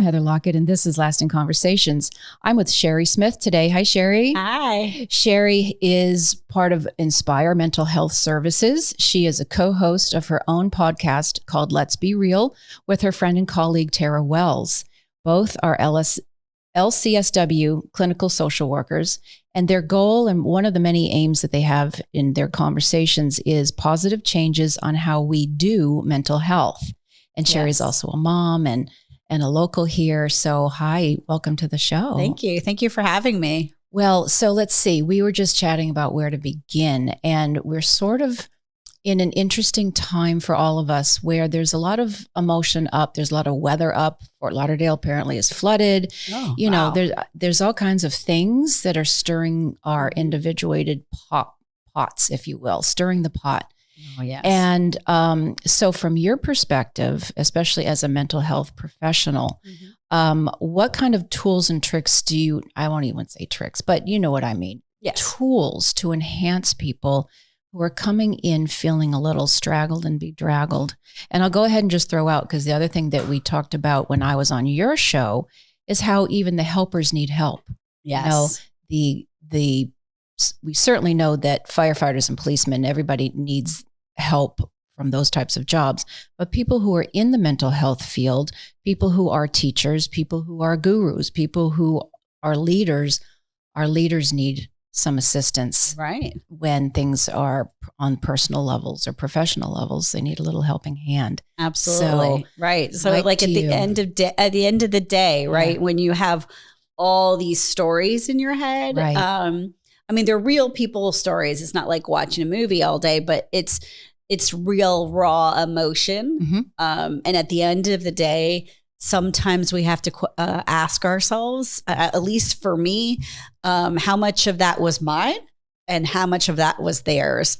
Heather Lockett, and this is Lasting Conversations. I'm with Sheri Smith today. Hi, Sheri. Hi. Sheri is part of Inspire Mental Health Services. She is a co-host of her own podcast called Let's Be Real with her friend and colleague, Tara Wells. Both are LCSW clinical social workers, and their goal and one of the many aims that they have in their conversations is positive changes on how we do mental health. And Sheri's also a mom and a local here. So hi, welcome to the show. Thank you. Thank you for having me. Well, so let's see. We were just chatting about where to begin, and we're sort of in an interesting time for all of us where there's a lot of emotion up. There's a lot of weather up. Fort Lauderdale apparently is flooded. Oh, you know, there's all kinds of things that are stirring our individuated pots, if you will, stirring the pot. Oh, yes. And so from your perspective, especially as a mental health professional, what kind of tools and tricks do you, I won't even say tricks, but you know what I mean, tools to enhance people who are coming in feeling a little straggled and bedraggled? And I'll go ahead and just throw out, because the other thing that we talked about when I was on your show is how even the helpers need help. Yes. You know, we certainly know that firefighters and policemen, everybody needs help from those types of jobs. But people who are in the mental health field, people who are teachers, people who are gurus, people who are leaders, our leaders need some assistance. Right. When things are on personal levels or professional levels, they need a little helping hand. Absolutely. So, right. So like at the end of the day, right, when you have all these stories in your head, right. I mean, they're real people stories. It's not like watching a movie all day, but it's real raw emotion. And at the end of the day, sometimes we have to ask ourselves, at least for me, how much of that was mine and how much of that was theirs.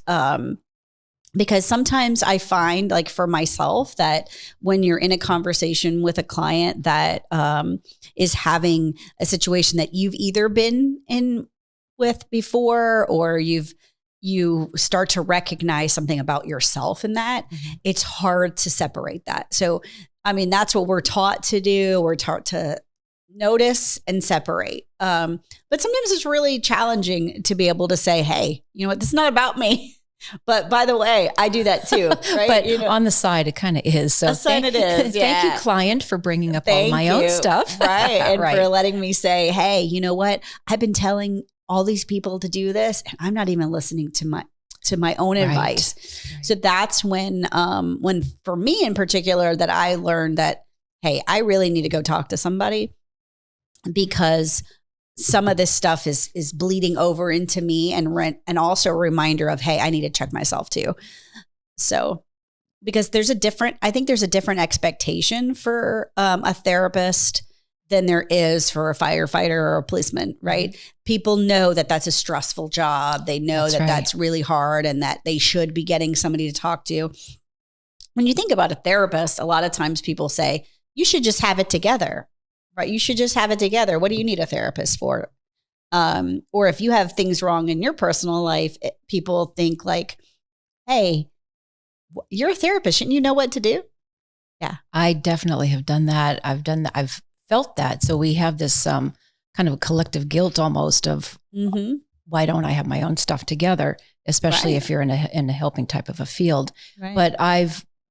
Because sometimes I find, like for myself, that when you're in a conversation with a client that is having a situation that you've either been in with before, or you start to recognize something about yourself in that, it's hard to separate that. So, I mean, that's what we're taught to do. We're taught to notice and separate. But sometimes it's really challenging to be able to say, hey, you know what, this is not about me. But by the way, I do that too, right? But on the side, it kind of is. So thank you, client, for bringing up all my own stuff. Right. And for letting me say, hey, you know what? I've been telling all these people to do this, and I'm not even listening to my own advice. Right. So that's when for me in particular, that I learned that, hey, I really need to go talk to somebody, because some of this stuff is bleeding over into me, and also a reminder of, hey, I need to check myself too. So, because I think there's a different expectation for a therapist than there is for a firefighter or a policeman, right? People know that that's a stressful job. They know that's really hard, and that they should be getting somebody to talk to. When you think about a therapist, a lot of times people say, you should just have it together, right? You should just have it together. What do you need a therapist for? Or if you have things wrong in your personal life, people think like, hey, you're a therapist. Shouldn't you know what to do? Yeah. I definitely have done that. I've felt that. So we have this kind of a collective guilt almost of why don't I have my own stuff together, especially if you're in a helping type of a field. Right. But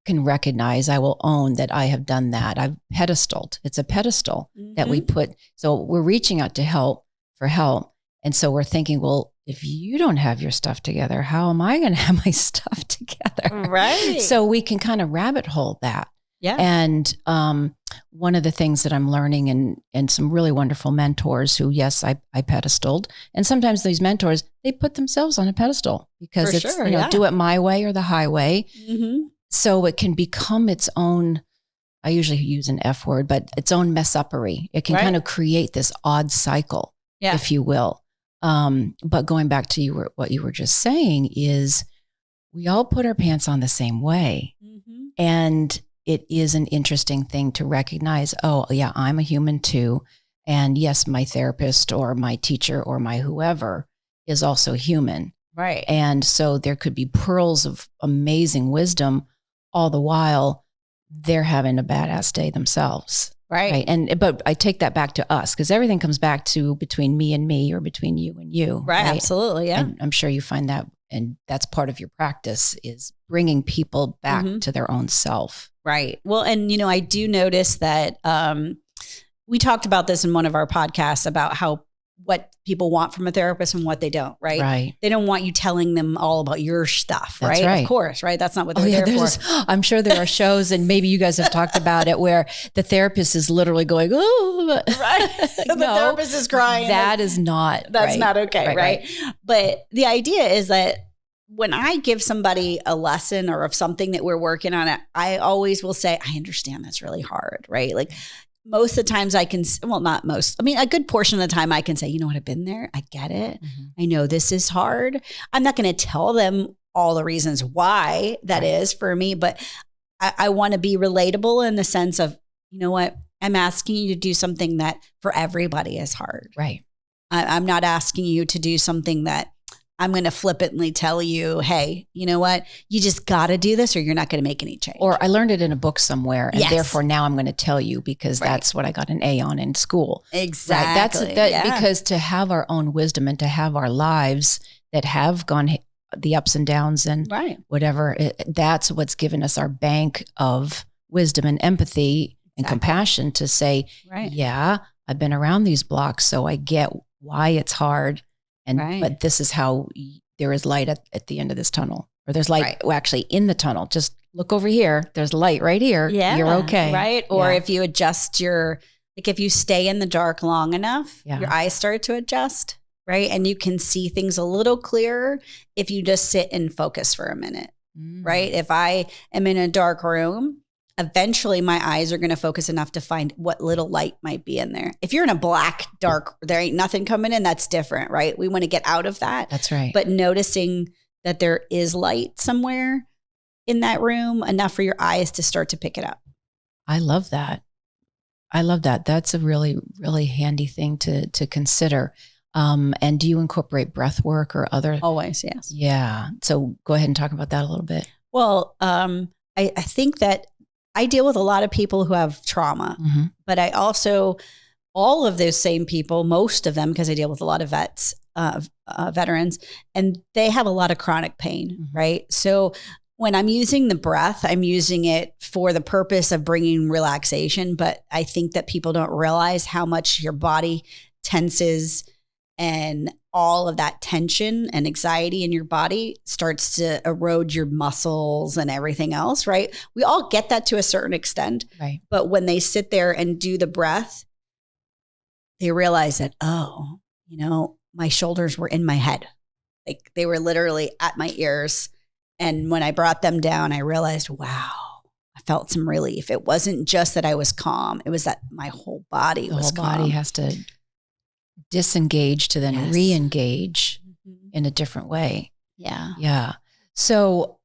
can recognize, I will own that I have done that. I've pedestaled. It's a pedestal that we put. So we're reaching out for help. And so we're thinking, well, if you don't have your stuff together, how am I going to have my stuff together? Right. So we can kind of rabbit hole that. Yeah. And one of the things that I'm learning, and some really wonderful mentors who, yes, I pedestaled. And sometimes these mentors, they put themselves on a pedestal because do it my way or the highway. So it can become its own, I usually use an F word, but its own mess-uppery. It can kind of create this odd cycle, if you will. But going back to what you were just saying is, we all put our pants on the same way. And it is an interesting thing to recognize, oh, yeah, I'm a human too. And yes, my therapist or my teacher or my whoever is also human. Right. And so there could be pearls of amazing wisdom, all the while they're having a badass day themselves. Right. But I take that back to us because everything comes back to between me and me or between you and you. Right. Absolutely. Yeah. And I'm sure you find that, and that's part of your practice is bringing people back to their own self. Right. Well, and I do notice that we talked about this in one of our podcasts about what people want from a therapist and what they don't, right? Right. They don't want you telling them all about your stuff, That's right? right. Of course, right? That's not what they're there for. I'm sure there are shows, and maybe you guys have talked about it, where the therapist is literally going, "Oh, right." The therapist is crying. That is not. That's not okay, right? But the idea is that when I give somebody a lesson or of something that we're working on, I always will say, "I understand that's really hard," right? Like. Most of the times I can, well, not most, I mean, a good portion of the time I can say, you know what, I've been there. I get it. I know this is hard. I'm not going to tell them all the reasons why that is for me, but I want to be relatable in the sense of, you know what, I'm asking you to do something that for everybody is hard. Right. I'm not asking you to do something that I'm going to flippantly tell you, hey, you know what? You just got to do this or you're not going to make any change. Or I learned it in a book somewhere, and therefore now I'm going to tell you because that's what I got an A on in school. Exactly. Right. Because to have our own wisdom and to have our lives that have gone the ups and downs and whatever, that's what's given us our bank of wisdom and empathy and compassion to say, yeah, I've been around these blocks, so I get why it's hard. But this is how there is light at the end of this tunnel, or there's light actually in the tunnel. Just look over here. There's light right here. Yeah, you're okay. Right. Or if you adjust if you stay in the dark long enough, your eyes start to adjust. Right. And you can see things a little clearer if you just sit and focus for a minute. Right. If I am in a dark room, eventually my eyes are going to focus enough to find what little light might be in there. If you're in a black, dark, there ain't nothing coming in, that's different, right? We want to get out of that. That's right. But noticing that there is light somewhere in that room, enough for your eyes to start to pick it up. I love that. That's a really, really handy thing to consider. And do you incorporate breath work or other? Always, yes. Yeah. So go ahead and talk about that a little bit. Well, I think that I deal with a lot of people who have trauma, but I also, all of those same people, most of them, because I deal with a lot of veterans, and they have a lot of chronic pain, right? So when I'm using the breath, I'm using it for the purpose of bringing relaxation, but I think that people don't realize how much your body tenses, and all of that tension and anxiety in your body starts to erode your muscles and everything else, right? We all get that to a certain extent. Right. But when they sit there and do the breath, they realize that, my shoulders were in my head. Like they were literally at my ears. And when I brought them down, I realized, wow, I felt some relief. It wasn't just that I was calm. It was that my whole body was calm. The whole body has to disengage to then re-engage in a different way. Yeah. Yeah. So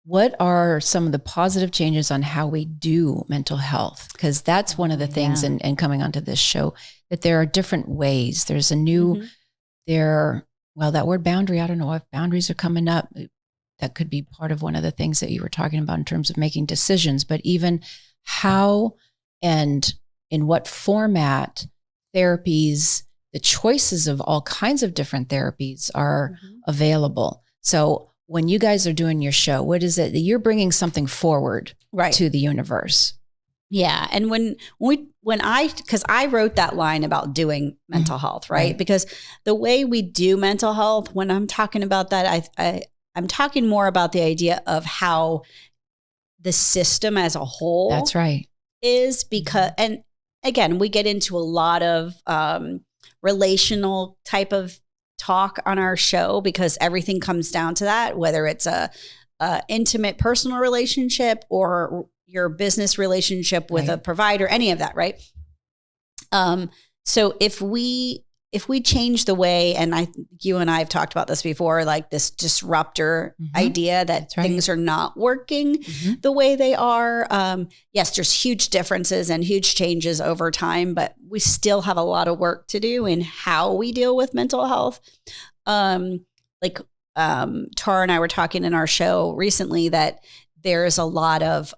what are some of the positive changes on how we do mental health? Because that's one of the things in coming onto this show, that there are different ways. There's a new, that word boundary, I don't know if boundaries are coming up. That could be part of one of the things that you were talking about in terms of making decisions, but even how and in what format therapies, the choices of all kinds of different therapies are available. So when you guys are doing your show, what is it that you're bringing something forward to the universe? Yeah. And because I wrote that line about doing mental health, right? Because the way we do mental health, when I'm talking about that, I'm talking more about the idea of how the system as a whole is, because, and again, we get into a lot of relational type of talk on our show because everything comes down to that, whether it's a intimate personal relationship or your business relationship with a provider, any of that, right? So if we change the way, and you and I have talked about this before, like this disruptor idea that things are not working the way they are. Yes, there's huge differences and huge changes over time, but we still have a lot of work to do in how we deal with mental health. Tara and I were talking in our show recently that there's a lot of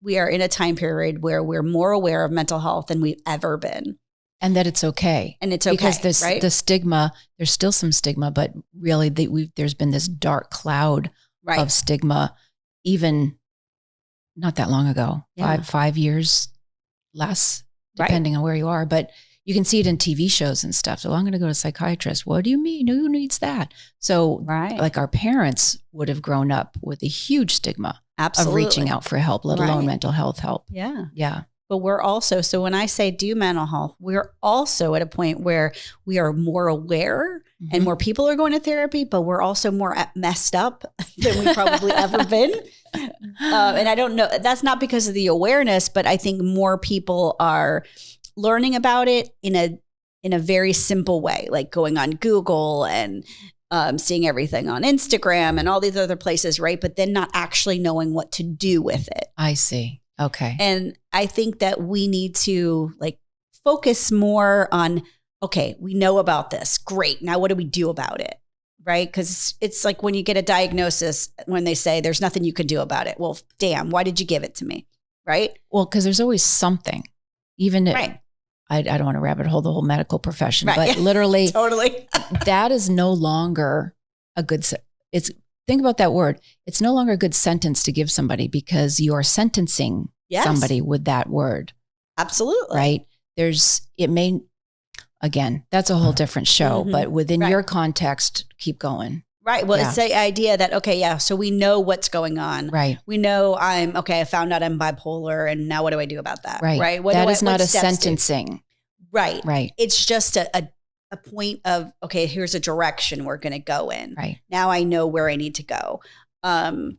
we are in a time period where we're more aware of mental health than we've ever been. And that it's okay. And it's okay, because right? the stigma, there's still some stigma, but really there's been this dark cloud of stigma, even not that long ago, 5 years less, depending on where you are. But you can see it in TV shows and stuff. So I'm going to go to a psychiatrist. What do you mean? Who needs that? So like our parents would have grown up with a huge stigma of reaching out for help, let alone mental health help. Yeah. Yeah. But we're also, so when I say do mental health, we're also at a point where we are more aware and more people are going to therapy, but we're also more messed up than we've probably ever been. And I don't know, that's not because of the awareness, but I think more people are learning about it in a very simple way, like going on Google and seeing everything on Instagram and all these other places, right? But then not actually knowing what to do with it. I see. Okay. And I think that we need to like focus more on, okay, we know about this. Great. Now what do we do about it? Right? Because it's like when you get a diagnosis, when they say there's nothing you can do about it. Well, damn, why did you give it to me? Right? Well, because there's always something, even I don't want to rabbit hole the whole medical profession, but literally totally. that is no longer a good, think about that word. It's no longer a good sentence to give somebody because you are sentencing somebody with that word. Absolutely. Right? Again, that's a whole different show, but within your context, keep going. Right. Well, it's the idea that, okay, so we know what's going on. Right. We know I found out I'm bipolar and now what do I do about that? Right. Right. That is not a sentencing. Right. Right. It's just a point of, okay, here's a direction we're going to go in. Right. Now I know where I need to go. And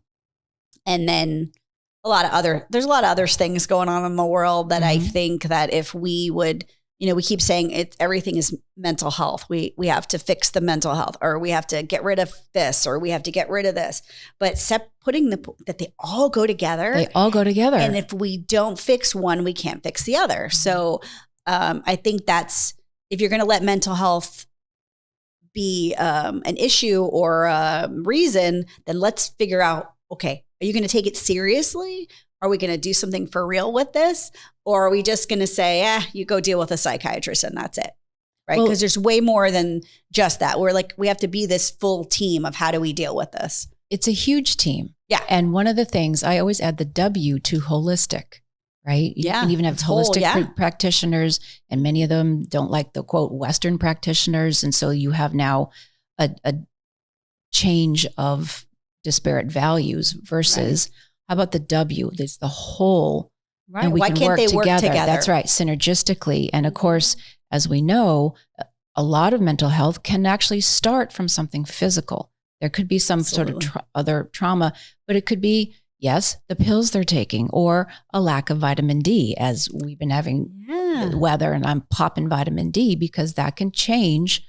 then there's a lot of other things going on in the world that I think that if we would, we keep saying everything is mental health. We have to fix the mental health, or we have to get rid of this, or we have to get rid of this. But putting that they all go together. They all go together. And if we don't fix one, we can't fix the other. So I think that's, if you're going to let mental health be an issue or a reason, then let's figure out, okay, are you going to take it seriously? Are we going to do something for real with this? Or are we just going to say, you go deal with a psychiatrist and that's it? Right? Because there's way more than just that. We have to be this full team of how do we deal with this? It's a huge team. Yeah. And one of the things, I always add the W to holistic, right? You can even have holistic practitioners, and many of them don't like the quote Western practitioners. And so you have now a change of disparate values versus how about the W? There's the whole, and we can work together. That's right, synergistically. And of course, as we know, a lot of mental health can actually start from something physical. There could be some sort of other trauma, but it could be, yes, the pills they're taking, or a lack of vitamin D, as we've been having weather, and I'm popping vitamin D because that can change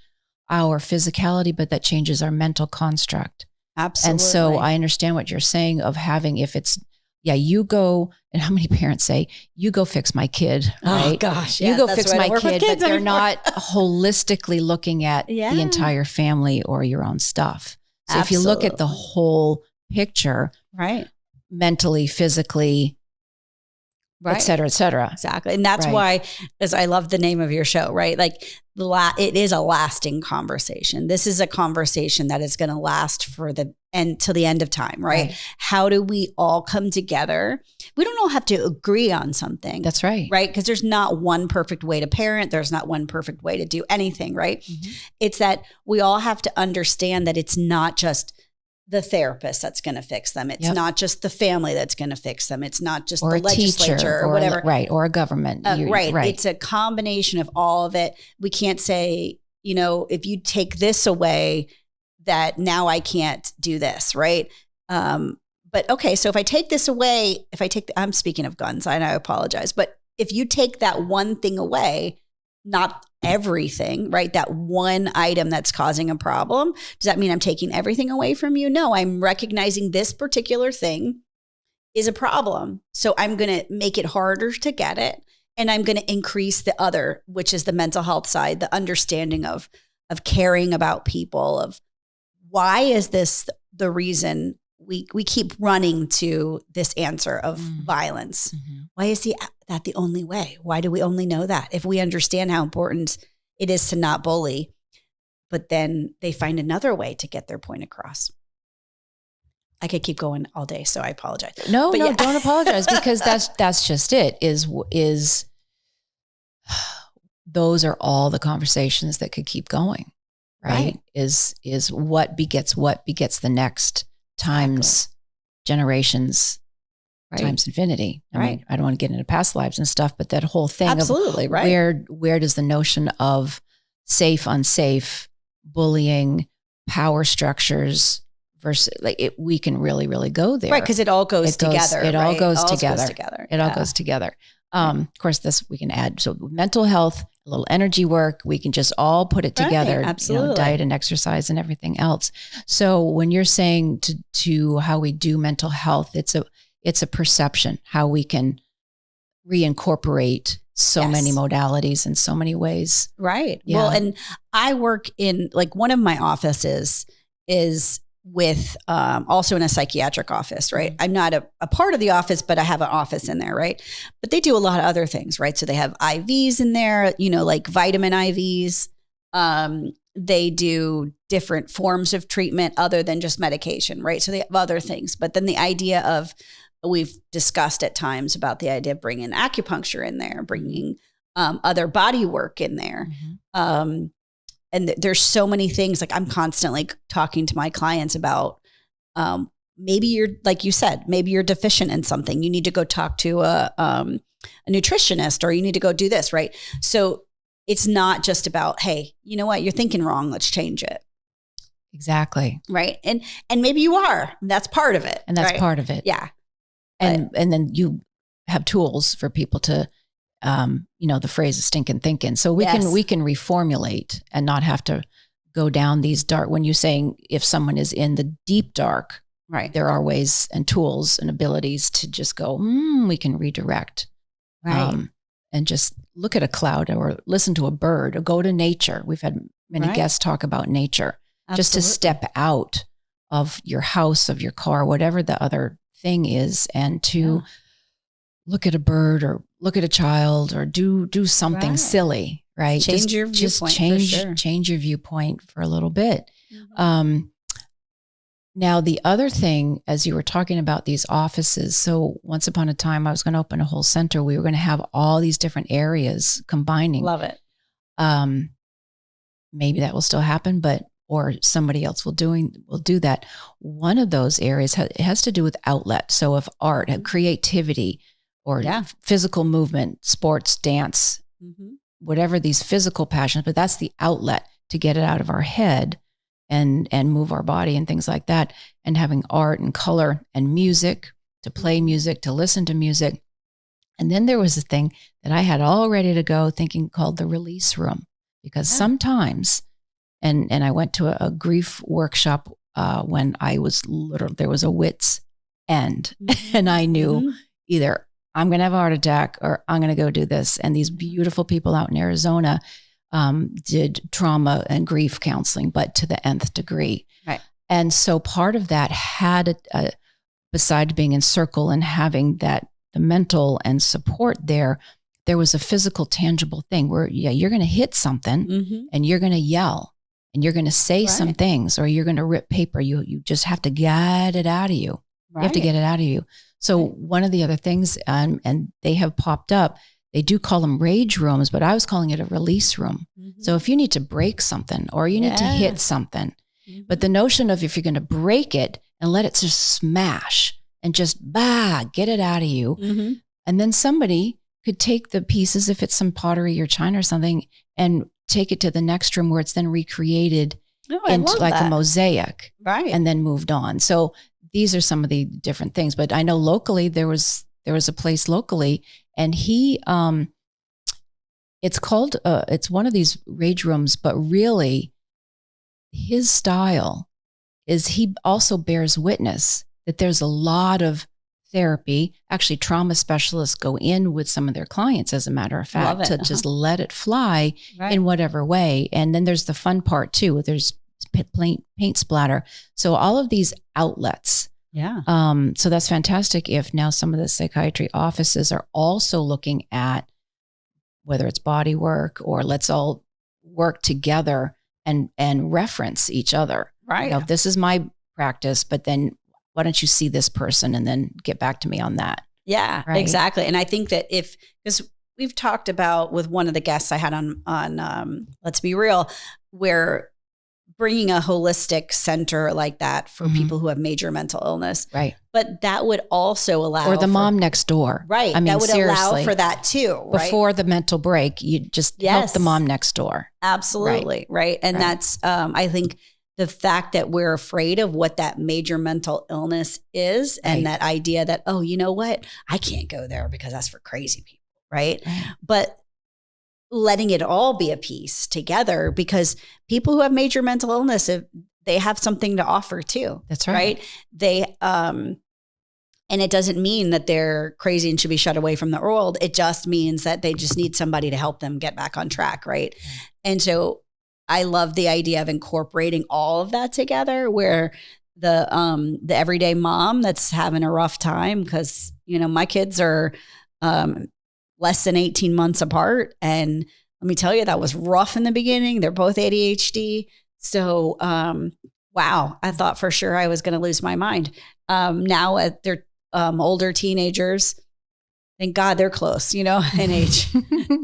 our physicality, but that changes our mental construct. Absolutely. And so I understand what you're saying of having, if it's, you go, and how many parents say, you go fix my kid, right? Oh gosh. You go fix my kid, but they're not holistically looking at the entire family or your own stuff. So if you look at the whole picture, right, mentally, physically, et cetera, et cetera. Exactly. And that's why, as I love the name of your show, right? Like it is a lasting conversation. This is a conversation that is going to last for the end till the end of time, right? How do we all come together? We don't all have to agree on something. That's right. Right? Because there's not one perfect way to parent. There's not one perfect way to do anything, right? It's that we all have to understand that it's not just the therapist that's going to fix them. It's not just the family that's going to fix them. It's not just the legislature or whatever. Or a government. Right. It's a combination of all of it. We can't say, if you take this away, that now I can't do this, right? But okay, so if I take this away, I'm speaking of guns, and I apologize, but if you take that one thing away, not everything, right? That one item that's causing a problem. Does that mean I'm taking everything away from you? No, I'm recognizing this particular thing is a problem. So I'm going to make it harder to get it. And I'm going to increase the other, which is the mental health side, the understanding of caring about people, of why is this the reason we keep running to this answer of violence. Why is that the only way? Why do we only know that? If we understand how important it is to not bully, but then they find another way to get their point across. I could keep going all day, so I apologize. No, don't apologize, because that's just it. Is those are all the conversations that could keep going, right? Is what begets the next times generations times infinity. I mean, I don't want to get into past lives and stuff, but that whole thing absolutely of right. Where does the notion of safe, unsafe, bullying, power structures versus we can really, really go there. Right. Because it all goes together. It all goes together. It all goes together. Of course, this we can add. So mental health, a little energy work, we can just all put it together. Absolutely. Diet and exercise and everything else. So when you're saying to how we do mental health, it's a perception, how we can reincorporate so many modalities in so many ways. Right. Yeah. Well, and I work in one of my offices is with also in a psychiatric office, right? I'm not a part of the office, but I have an office in there, right? But they do a lot of other things, right? So they have IVs in there, like vitamin IVs. They do different forms of treatment other than just medication, right? So they have other things. But then the idea of, we've discussed at times about the idea of bringing acupuncture in there, bringing other body work in there. And there's so many things. I'm constantly talking to my clients about maybe you're, like you said, maybe you're deficient in something. You need to go talk to a nutritionist, or you need to go do this, right? So it's not just about, hey, you know what, you're thinking wrong, let's change it. Exactly. Right. And maybe you are. That's part of it. And that's part of it. Yeah. And then you have tools for people to, the phrase is stinking thinking. So we can reformulate and not have to go down these dark, when you're saying if someone is in the deep dark, right, there are ways and tools and abilities to just go, we can redirect, right. And just look at a cloud or listen to a bird or go to nature. We've had many guests talk about nature. Absolutely. Just to step out of your house, of your car, whatever the other thing is, and to look at a bird or look at a child or do something silly, right? Change your viewpoint. Change your viewpoint for a little bit. Now, the other thing, as you were talking about these offices, so once upon a time, I was going to open a whole center. We were going to have all these different areas combining. Love it. Maybe that will still happen, or somebody else will do that. One of those areas has to do with outlet. So if art, creativity, or physical movement, sports, dance, whatever these physical passions, but that's the outlet to get it out of our head and move our body and things like that. And having art and color and music, to play music, to listen to music. And then there was a thing that I had all ready to go thinking called the release room, because sometimes, and I went to a grief workshop when I was there was a wit's end, and I knew either I'm going to have a heart attack or I'm going to go do this. And these beautiful people out in Arizona did trauma and grief counseling, but to the nth degree. Right. And so part of that had, besides being in circle and having the mental and support there was a physical, tangible thing where, you're going to hit something and you're going to yell and you're going to say some things, or you're going to rip paper. You just have to get it out of you. You have to get it out of you. So one of the other things, and they have popped up, they do call them rage rooms, but I was calling it a release room. So if you need to break something or you need to hit something, but the notion of if you're going to break it and let it just smash and just get it out of you. And then somebody could take the pieces, if it's some pottery or china or something, and take it to the next room where it's then recreated into like a mosaic, and then moved on. So these are some of the different things. But I know locally there was a place locally, and he it's called it's one of these rage rooms, but really his style is he also bears witness that there's a lot of therapy. Actually, trauma specialists go in with some of their clients, as a matter of fact, to just let it fly in whatever way. And then there's the fun part too. There's paint splatter. So all of these outlets Yeah. So that's fantastic if now some of the psychiatry offices are also looking at whether it's body work or let's all work together and reference each other. Right. You know, this is my practice, but then why don't you see this person and then get back to me on that? Yeah, right? Exactly. And I think that because we've talked about with one of the guests I had on Let's Be Real, where bringing a holistic center like that for people who have major mental illness. Right. But that would also allow or the mom next door. Right. I mean, that would seriously, allow for that too. Right? Before the mental break, you just help the mom next door. Absolutely. Right. And that's, I think the fact that we're afraid of what that major mental illness is and that idea that, oh, you know what? I can't go there because that's for crazy people. Right. But letting it all be a piece together, because people who have major mental illness, they have something to offer too. That's right. Right. They, and it doesn't mean that they're crazy and should be shut away from the world. It just means that they just need somebody to help them get back on track. Right. And so I love the idea of incorporating all of that together, where the everyday mom that's having a rough time, because, you know, my kids are, less than 18 months apart. And let me tell you, that was rough in the beginning. They're both ADHD. So, wow, I thought for sure I was going to lose my mind. Now they're older teenagers. Thank God they're close, you know, in age.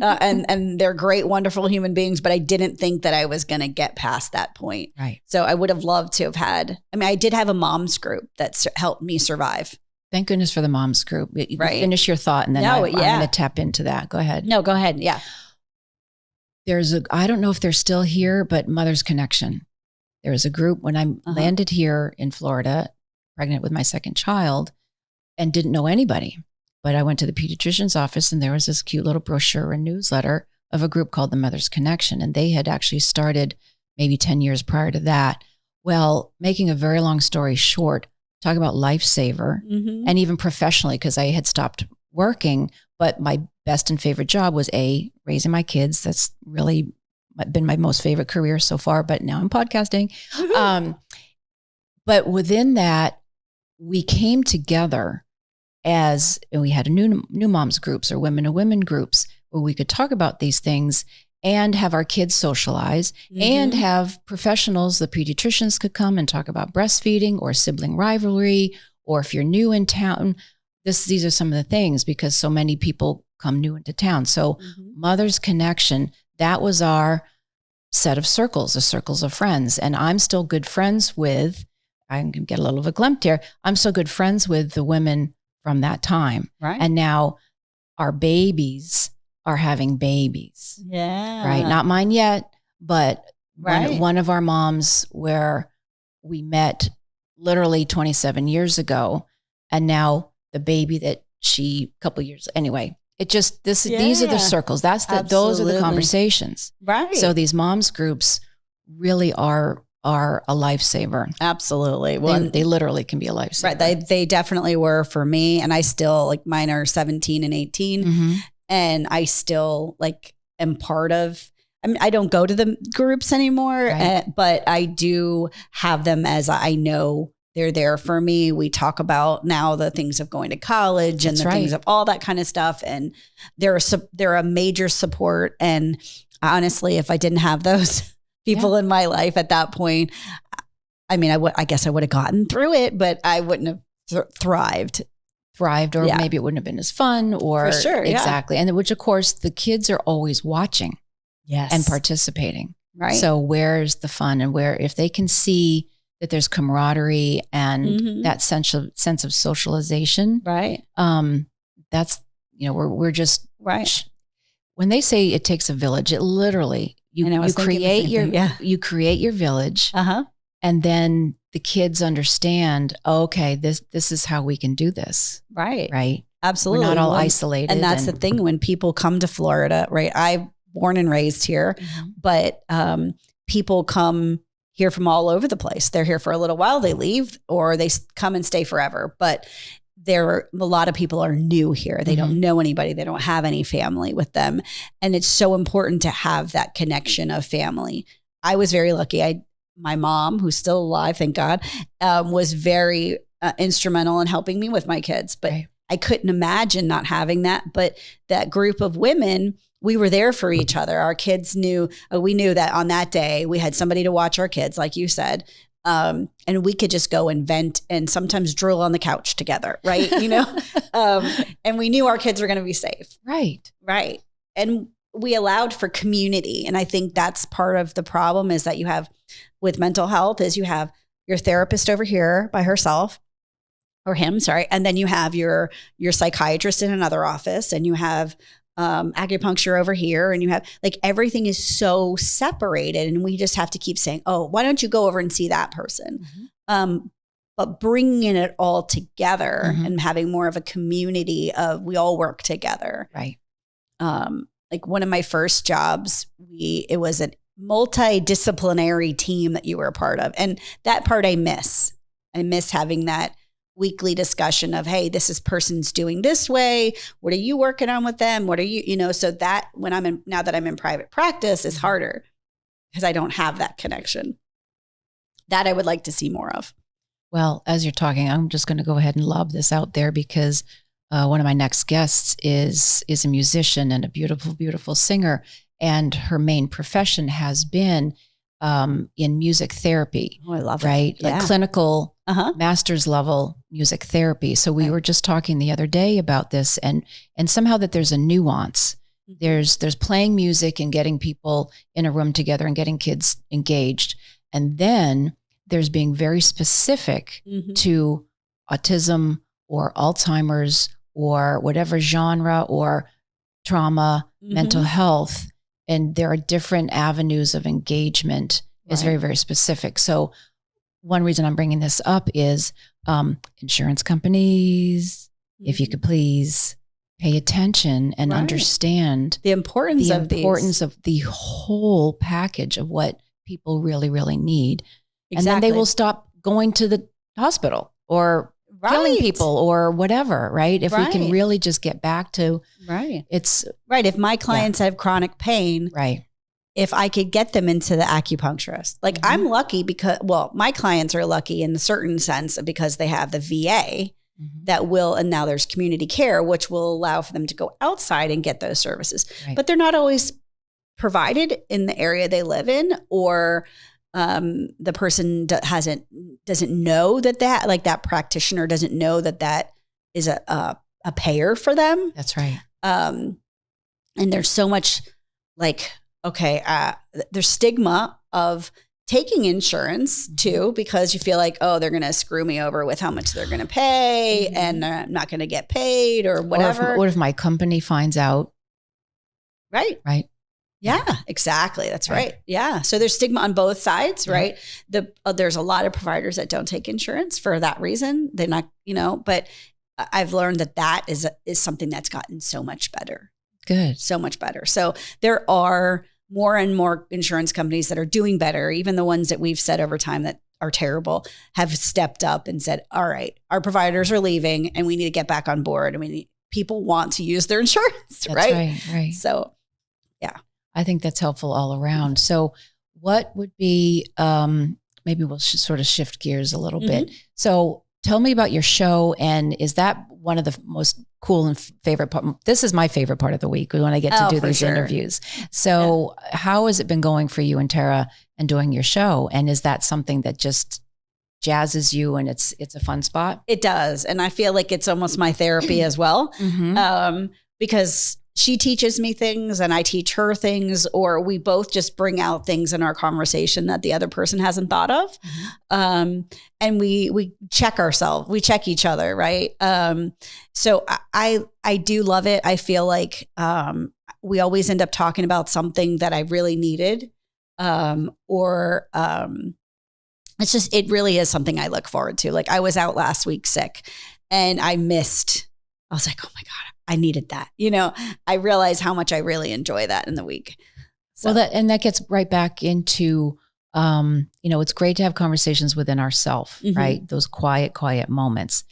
And they're great, wonderful human beings. But I didn't think that I was going to get past that point. Right. So I would have loved to have had, I did have a mom's group that helped me survive. Thank goodness for the moms group. You finish your thought and then I'm going to tap into that. Go ahead. No, go ahead. Yeah. I don't know if they're still here, but Mother's Connection. There was a group when I landed here in Florida, pregnant with my second child, and didn't know anybody. But I went to the pediatrician's office and there was this cute little brochure and newsletter of a group called the Mother's Connection. And they had actually started maybe 10 years prior to that. Well, making a very long story short, talk about lifesaver, and even professionally, because I had stopped working, but my best and favorite job was raising my kids. That's really been my most favorite career so far, but now I'm podcasting. But within that, we came together and we had a new moms groups or women to women groups where we could talk about these things and have our kids socialize and have professionals, the pediatricians could come and talk about breastfeeding or sibling rivalry, or if you're new in town, these are some of the things, because so many people come new into town. So Mother's Connection, that was our set of circles, the circles of friends. And I'm still good friends with, I can get a little verklempt here, I'm still good friends with the women from that time. Right. And now our babies are having babies. Yeah. Right. Not mine yet, but one of our moms where we met literally 27 years ago. And now the baby that a couple years, anyway, it just, these are the circles. Those are the conversations. Right. So these moms groups really are a lifesaver. Absolutely. Well, they literally can be a lifesaver. Right. They definitely were for me. And I still, like, mine are 17 and 18. And I still am part of, I don't go to the groups anymore, but I do have them, as I know they're there for me. We talk about now the things of going to college and things of all that kind of stuff. And they're a major support. And honestly, if I didn't have those people in my life at that point, I guess I would have gotten through it, but I wouldn't have thrived, or maybe it wouldn't have been as fun, or for sure, exactly. And which, of course, the kids are always watching and participating. Right. So where's the fun, and if they can see that there's camaraderie and that sense of socialization. Right. That's, we're just when they say it takes a village, it literally, you create your village. And then the kids understand, okay, this is how we can do this. Right. Right. Absolutely. We're not all isolated. And that's the thing, when people come to Florida, right? I'm born and raised here, but people come here from all over the place. They're here for a little while, they leave, or they come and stay forever. But a lot of people are new here. They don't know anybody. They don't have any family with them. And it's so important to have that connection of family. I was very lucky. My mom, who's still alive, thank God, was very instrumental in helping me with my kids, but right. I couldn't imagine not having that. But that group of women, we were there for each other. Our kids knew, we knew that on that day we had somebody to watch our kids, like you said. And we could just go and vent and sometimes drool on the couch together. Right. And we knew our kids were going to be safe. Right. Right. And we allowed for community. And I think that's part of the problem is that you have with mental health is you have your therapist over here by herself or him, sorry. And then you have your psychiatrist in another office and you have acupuncture over here and you have like everything is so separated and we just have to keep saying, oh, why don't you go over and see that person? Mm-hmm. But bringing it all together and having more of a community of we all work together. Right. Like one of my first jobs, it was a multidisciplinary team that you were a part of. And that part I miss. I miss having that weekly discussion of, hey, this person's doing this way. What are you working on with them? What are you, so that now that I'm in private practice is harder because I don't have that connection. That I would like to see more of. Well, as you're talking, I'm just going to go ahead and lob this out there because one of my next guests is a musician and a beautiful, beautiful singer. And her main profession has been in music therapy. Oh, I love it. Right? Yeah. Like clinical master's level music therapy. So we were just talking the other day about this and somehow that there's a nuance. There's playing music and getting people in a room together and getting kids engaged. And then there's being very specific to autism or Alzheimer's or whatever genre or trauma, mental health. And there are different avenues of engagement. It's very, very specific. So one reason I'm bringing this up is insurance companies, if you could please pay attention and understand the importance of the whole package of what people really, really need. Exactly. And then they will stop going to the hospital or killing people or whatever, right? If we can really just get back to it's right. If my clients have chronic pain, if I could get them into the acupuncturist, like I'm lucky because, my clients are lucky in a certain sense because they have the VA that will, and now there's community care, which will allow for them to go outside and get those services, but they're not always provided in the area they live in, or the person doesn't know that like that practitioner doesn't know that is a payer for them. That's right. And there's so much like, there's stigma of taking insurance too, because you feel like, oh, they're going to screw me over with how much they're going to pay and I'm not going to get paid or whatever. What if my company finds out? Right. Right. Yeah, exactly. That's right. Yeah. So there's stigma on both sides, right? There's a lot of providers that don't take insurance for that reason. They're not, but I've learned that is something that's gotten so much better. Good. So much better. So there are more and more insurance companies that are doing better. Even the ones that we've said over time that are terrible have stepped up and said, all right, our providers are leaving and we need to get back on board. And people want to use their insurance, That's right. So, yeah. I think that's helpful all around. So what would be, maybe we'll sort of shift gears a little bit. So tell me about your show. And is that one of the most cool and favorite part? This is my favorite part of the week when I get to do these interviews. So how has it been going for you and Tara and doing your show? And is that something that just jazzes you and it's a fun spot? It does. And I feel like it's almost my therapy as well. Because she teaches me things and I teach her things, or we both just bring out things in our conversation that the other person hasn't thought of. And we check ourselves, we check each other. Right. So I do love it. I feel like, we always end up talking about something that I really needed. It really is something I look forward to. Like I was out last week sick and I was like, oh my God, I needed that. I realized how much I really enjoy that in the week. So. Well, that gets right back into, it's great to have conversations within ourselves, right? Those quiet moments,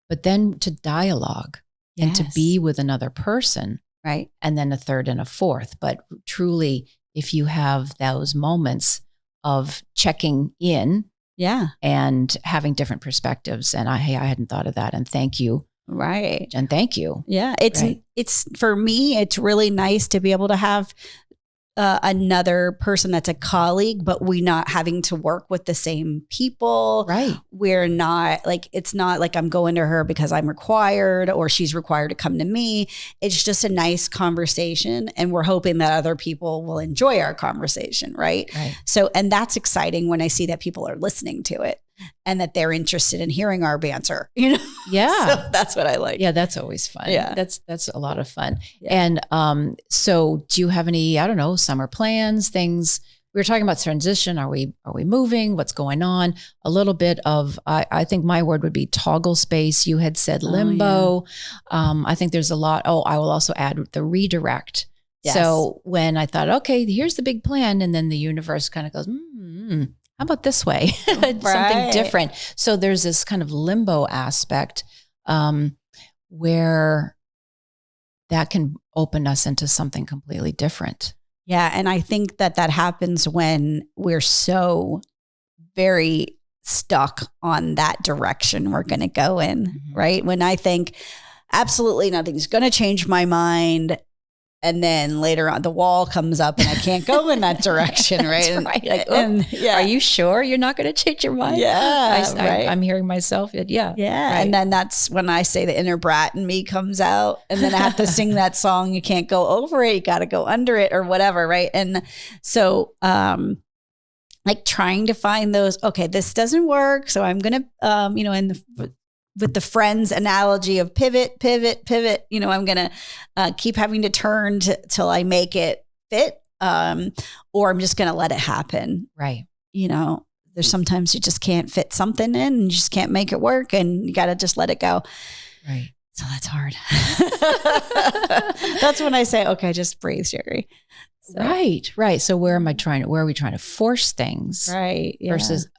but then to dialogue and to be with another person, right? And then a third and a fourth. But truly, if you have those moments of checking in Yeah. And having different perspectives. And I hadn't thought of that. And thank you. Right. And thank you. Yeah. It's for me, it's really nice to be able to have another person that's a colleague, but we not having to work with the same people. Right. We're not like, it's not like I'm going to her because I'm required or she's required to come to me. It's just a nice conversation. And we're hoping that other people will enjoy our conversation. Right. So, and that's exciting when I see that people are listening to it and that they're interested in hearing our banter, you know? Yeah. So that's what I like. Yeah. That's always fun. Yeah. That's a lot of fun. Yeah. And so do you have any, I don't know, summer plans, things? We were talking about transition. Are we moving? What's going on? A little bit of, I think my word would be toggle space. You had said limbo. I think there's a lot. Oh, I will also add the redirect. Yes. So when I thought, okay, here's the big plan. And then the universe kind of goes, how about this way? Something different. So there's this kind of limbo aspect where that can open us into something completely different. Yeah. And I think that happens when we're so very stuck on that direction we're going to go in, right? When I think absolutely nothing's going to change my mind. And then later on, the wall comes up and I can't go in that direction, right? Are you sure you're not going to change your mind? Yeah, I'm hearing myself. Yeah. Right. And then that's when I say the inner brat in me comes out. And then I have to sing that song. You can't go over it. You got to go under it or whatever, right? And so like trying to find those, okay, this doesn't work. So I'm going to, with the Friends analogy of pivot, I'm going to keep having to turn till I make it fit. Or I'm just going to let it happen. Right. There's sometimes you just can't fit something in and you just can't make it work and you got to just let it go. Right. So that's hard. That's when I say, okay, just breathe, Sheri. So. Right. So where are we trying to force things? Right. Yeah. Versus,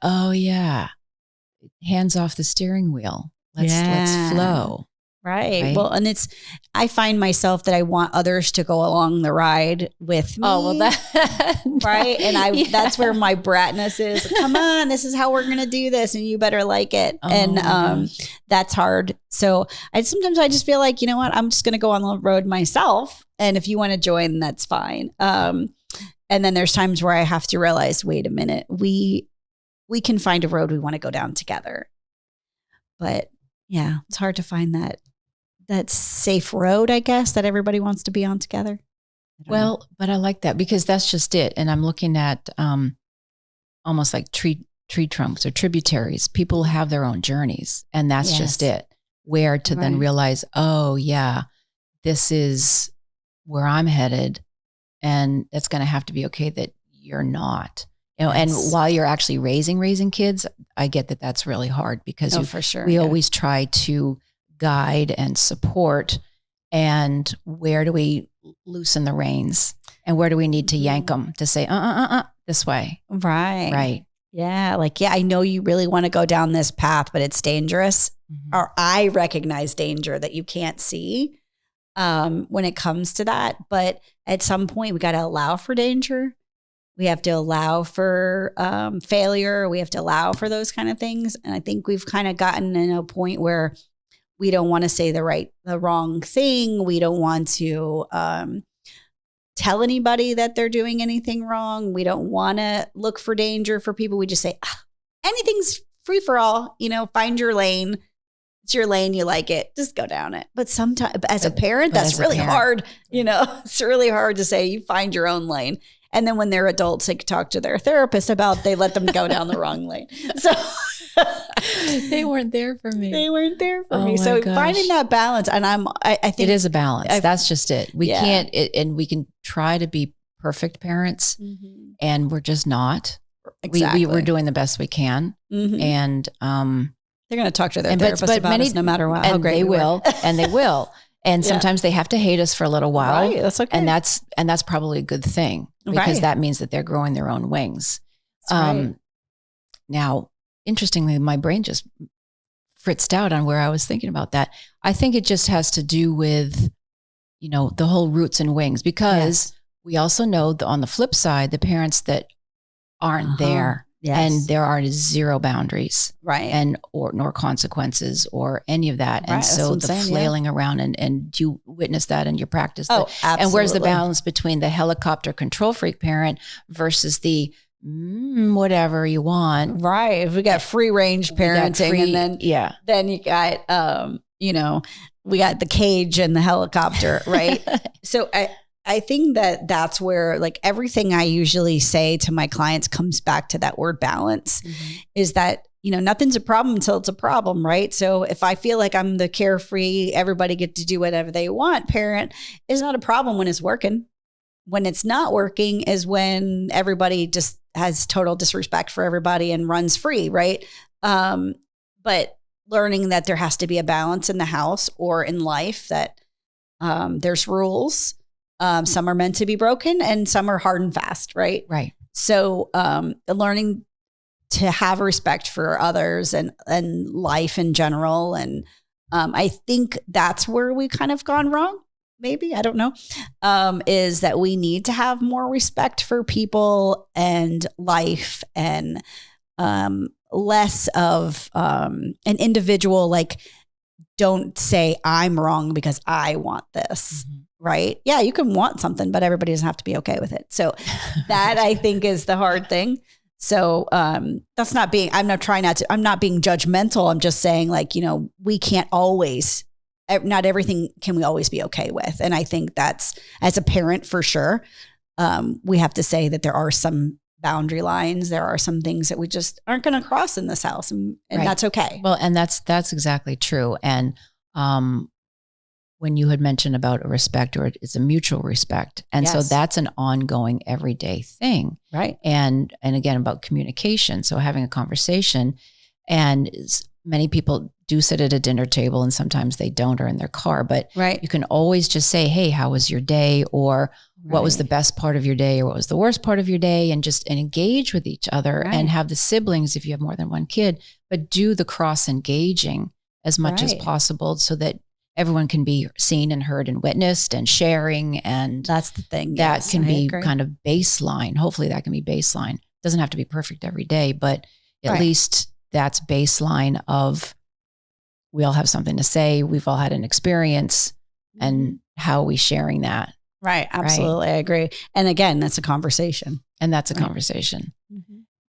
hands off the steering wheel. Let's flow. Right. Well, and I find myself that I want others to go along the ride with me. Oh, well, right. And that's where my bratness is. Come on, this is how we're going to do this and you better like it. And that's hard. So sometimes I just feel like, you know what, I'm just going to go on the road myself. And if you want to join, that's fine. And then there's times where I have to realize, wait a minute, we can find a road we want to go down together. But yeah, it's hard to find that safe road, I guess, that everybody wants to be on together. Well, but I like that because that's just it. And I'm looking at almost like tree trunks or tributaries. People have their own journeys, and that's just it. Where to then realize, oh yeah, this is where I'm headed, and it's going to have to be okay that you're not. And while you're actually raising kids, I get that that's really hard because for sure, we always try to guide and support. And where do we loosen the reins? And where do we need to yank them to say, this way? Right. Yeah. I know you really want to go down this path, but it's dangerous. Or I recognize danger that you can't see when it comes to that. But at some point, we got to allow for danger. We have to allow for failure. We have to allow for those kind of things. And I think we've kind of gotten in a point where we don't want to say the wrong thing. We don't want to tell anybody that they're doing anything wrong. We don't want to look for danger for people. We just say, anything's free for all, find your lane. It's your lane. You like it. Just go down it. But sometimes as a parent, that's really hard. It's really hard to say you find your own lane. And then when they're adults, they can talk to their therapist about they let them go down the wrong lane. So they weren't there for me. So finding that balance, and I think it is a balance. That's just it. We can't, and we can try to be perfect parents, and we're just not. Exactly. We're doing the best we can, and they're going to talk to their therapist about us no matter what. How great they will, and they will. And sometimes they have to hate us for a little while. Right, that's okay. And that's probably a good thing because that means that they're growing their own wings. Now, interestingly, my brain just fritzed out on where I was thinking about that. I think it just has to do with, the whole roots and wings, because we also know on the flip side, the parents that aren't there Yes. And there are zero boundaries, right? And nor consequences or any of that. Right, And so the saying, flailing around, and you witness that in your practice. Oh, absolutely. And where's the balance between the helicopter control freak parent versus the whatever you want? Right. If we got free range parenting, and then you got we got the cage and the helicopter, right? So I think that's where, like, everything I usually say to my clients comes back to that word balance, is that, nothing's a problem until it's a problem, right? So if I feel like I'm the carefree, everybody get to do whatever they want parent, is not a problem when it's working. When it's not working is when everybody just has total disrespect for everybody and runs free, right? But learning that there has to be a balance in the house or in life, that there's rules. Some are meant to be broken and some are hard and fast, right? Right. So learning to have respect for others and life in general. And I think that's where we kind of gone wrong. Maybe, I don't know, is that we need to have more respect for people and life, and less of an individual, like, don't say I'm wrong because I want this. Right. Yeah. You can want something, but everybody doesn't have to be okay with it. So that, I think, is the hard thing. So that's not being, I'm not being judgmental. I'm just saying, like, we can't always, not everything can we always be okay with. And I think that's, as a parent, for sure, we have to say that there are some boundary lines. There are some things that we just aren't going to cross in this house, and right. That's okay. Well, and that's exactly true. And when you had mentioned about a respect, or it's a mutual respect. And so that's an ongoing everyday thing. Right. And again, about communication. So having a conversation, and many people do sit at a dinner table, and sometimes they don't, or in their car, but you can always just say, hey, how was your day? Or what was the best part of your day? Or what was the worst part of your day? And engage with each other, and have the siblings, if you have more than one kid, but do the cross engaging as much as possible, so that everyone can be seen and heard and witnessed and sharing. And that's the thing. That can be kind of baseline. Hopefully that can be baseline. Doesn't have to be perfect every day, but at least that's baseline of, we all have something to say. We've all had an experience, and how are we sharing that? Right. Absolutely. Right? I agree. And again, that's a conversation. And that's a conversation.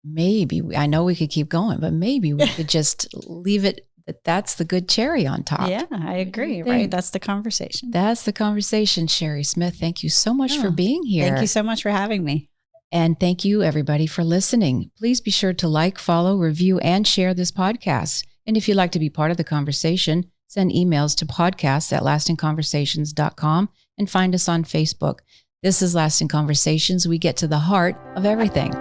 Maybe, I know we could keep going, but maybe we could just leave it. That's the good cherry on top. Yeah, I agree. Right. That's the conversation. That's the conversation. Sheri Smith, thank you so much for being here. Thank you so much for having me. And thank you, everybody, for listening. Please be sure to like, follow, review, and share this podcast. And if you'd like to be part of the conversation, send emails to podcasts@lastingconversations.com, and find us on Facebook. This is Lasting Conversations. We get to the heart of everything.